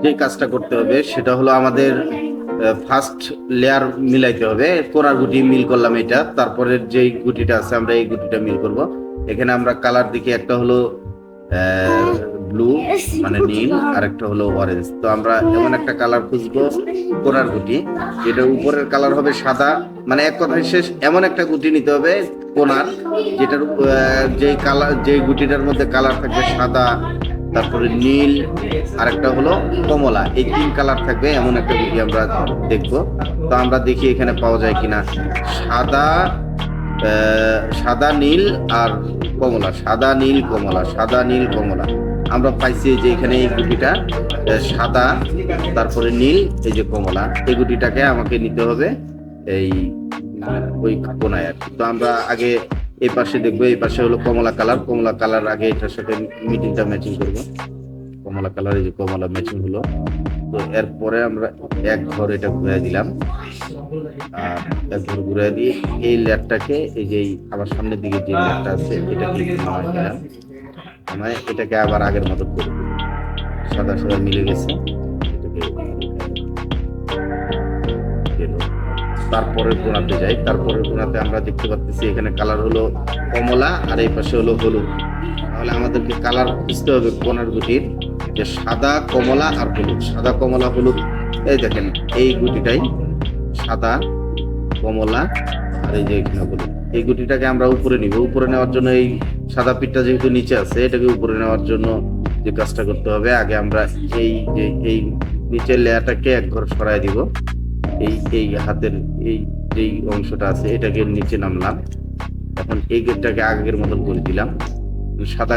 যে কাজটা করতে হবে সেটা হলো আমাদের ফার্স্ট লেয়ার মিলাইতে হবে। কোনার গুটি মিল করলাম এটা, তারপরে যেই গুটিটা আছে আমরা এই গুটিটা মিল করব। এখানে আমরা কালার দেখি, একটা হলো ব্লু মানে নীল, আর একটা হলো অরেঞ্জ। তো আমরা এমন একটা কালার খুঁজবো কোনার গুটি, যেটা উপরের কালার হবে সাদা, মানে এক কথায় শেষ এমন একটা গুটি নিতে হবে কোনার, যেটার যেই কালার, যেই গুটিটার মধ্যে কালার থাকবে সাদা, তারপরে নীল, আর একটা হলো কমলা, এই তিন কালার থাকবে এমন একটা গুটি আমরা দেখবো। তো আমরা দেখি এখানে পাওয়া যায় কিনা সাদা, সাদা নীল আর কমলা, সাদা নীল কমলা, সাদা নীল কমলা। আমরা পাইছি যে এখানে এই গুটিটা সাদা, তারপরে নীল, এই যে কমলা, এই গুটিটাকে আমাকে নিতে হবে এই ওই কোনায় আর কি। তো আমরা আগে এই পাশে দেখবো, এই পাশে হলো কমলা কালার, কমলা কালার আগে এটার সাথে মিডিলটা ম্যাচিং করবো। কমলা কালার, এই যে কমলা ম্যাচিং হলো। তো এরপরে আমরা এক ঘর এটা ঘুরে দিলাম, আর এক ঘর ঘুরে দিয়ে এই লেয়ারটাকে, এই যে আবার সামনের দিকে যে লেয়ারটা আছে এটাকে নামাই দিলাম, নামায় এটাকে আবার আগের মতো করে দিলাম। সাদা সাদা মিলে গেছে, এটাকে তারপরের কোণাতে যাই। তারপরের কোণাতে আমরা দেখতে পাচ্ছি এখানে কালার হলো কমলা আর এই পাশে হলো হলুদ। তাহলে আমাদেরকে কালার খুঁজতে হবে কোণার গুটির, যে সাদা কমলা আর হলুদ, সাদা কমলা হলুদ। এই দেখেন এই গুটিটাই সাদা কমলা, আর এই যে এখানে হলুদ। এই গুটিটাকে আমরা উপরে নিব। উপরে নেওয়ার জন্য এই সাদা পিঠটা যেহেতু নিচে আছে, এটাকে উপরে নেওয়ার জন্য যে কাজটা করতে হবে, আগে আমরা এই যে এই নিচের লেয়ারটাকে এক ঘর সরাই দিব। এই হাতের এই যেই অংশটা আছে এটাকে নিচে নামলাম। এখন এই গেটটাকে আগের মতন করে দিলাম। সাদা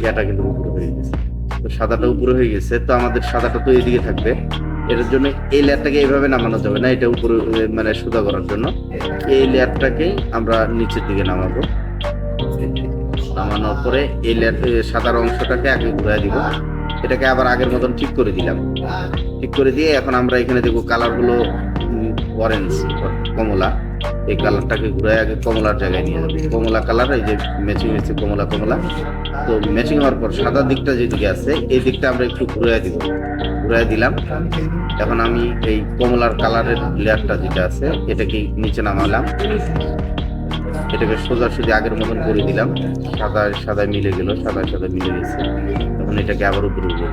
ইয়াটা কিন্তু উপরে হয়ে গেছে। তো সাদাটা উপরে হয়ে গেছে, তো আমাদের সাদাটা তো এইদিকে থাকবে। এর জন্য এই লেয়ারটাকে এইভাবে নামানো যাবে না, এটা উপরে মানে সোজা করার জন্য এই লেয়ারটাকেই আমরা নিচের দিকে নামাবো। নামানোর পরে এই লেয়ার সাদার অংশটাকে আগে ঘুরাই দিব। এটাকে আবার আগের মতন ঠিক করে দিলাম। ঠিক করে দিয়ে এখন আমরা এখানে দেখবো কালার হলো অরেঞ্জ কমলা। এই কালারটাকে ঘুরাই আগে কমলার জায়গায় নিয়ে যাবে। কমলা কালার, এই যে ম্যাচিং হয়েছে কমলা কমলা। তো ম্যাচিং হওয়ার পর সাদা দিকটা যেদিকে আছে এই দিকটা আমরা একটু ঘুরাই দিব। ঘুরাই দিলাম। এখন আমি এই কমলার কালারের লেয়ারটা যেটা আছে এটাকে নিচে নামালাম। এটাকে সোজাসুজি আগের মতন করে দিলাম। সাদা মিলে গেল, সাদা মিলে গেছে। তখন এটাকে আবার উপরে উঠে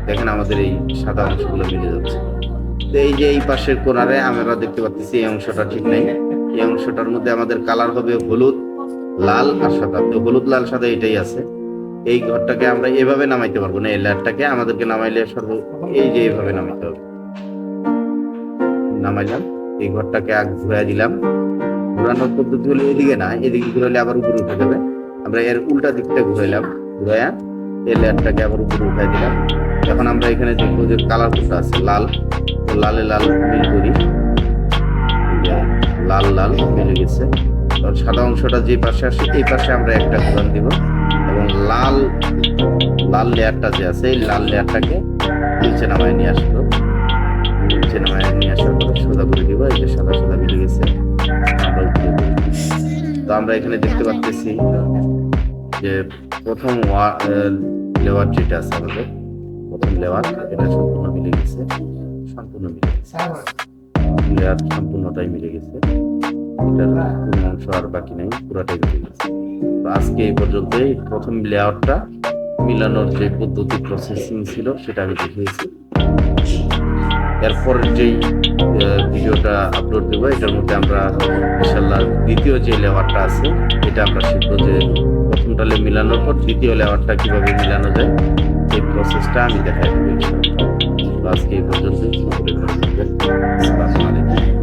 দেখেন আমাদের এই সাদা অংশগুলো মিলে যাচ্ছে। তো এই যে এই পাশের কোণারে আমরা দেখতে পাচ্ছি এই অংশটা ঠিক নেই। এই অংশটার মধ্যে আমাদের কালার হবে হলুদ, লাল আর সাদা। তো হলুদ লাল সাদা এটাই আছে। এই ঘরটাকে আমরা এভাবে নামাইতে পারবো না, এই লেয়ারটাকে আমাদেরকে নামাইলে এই যে এইভাবে নামাইতে হবে। নামাইলাম, এই ঘরটাকে আগে ঘুরাই দিলাম। ঘুরানোর পদ্ধতি হলো এদিকে না, এদিকে ঘুরালে আবার উপরে উঠে যাবে। আমরা এর উল্টা দিকটা ঘুরাইলাম, ঘুরাইয়া এই লেয়ারটাকে আবার উপরে উঠাই দিলাম। এখন আমরা এখানে দেখবো যে কালার কোনটা আছে লাল, তো লালে লাল মিল করি, লাল লাল মিলে গেছে। সাদা অংশটা যে পাশে আসে এই পাশে আমরা একটা ঘুরান দিব, এবং লাল লাল লেয়ারটা যে আছে এই লাল লেয়ারটাকে নিচে নামায় নিয়ে আসবো। নিচে নামায় নিয়ে আসার পরে সোজা করে দিব। এই যে সাদা সাদা মিলে গেছে। তো আমরা এখানে দেখতে পাচ্ছি যে প্রথম লেয়ার যেটা আছে আমাদের, প্রথম লেয়ার এটা সম্পূর্ণ মিলে গেছে, লেয়ার সম্পূর্ণটাই মিলে গেছে। এটার কোনো অংশ আর বাকি নাই, পুরাটাই মিলে গেছে। তো আজকে এই পর্যন্তই প্রথম লেয়ারটা মিলানোর যে পদ্ধতি প্রসেসিং ছিল সেটা আমি দেখিয়েছি। এরপর যেই ভিডিওটা আপলোড দেবো এটার মধ্যে আমরা ইনশাল্লাহ দ্বিতীয় যে লেয়ারটা আছে এটা আমরা শিখবো, যে প্রথমটা মিলানোর পর দ্বিতীয় লেয়ারটা কিভাবে মিলানো যায়, এই প্রসেসটা আমি দেখাই দেবো ইনশাল্লাহ। আজকে এই পর্যন্তই। আসসালামু আলাইকুম।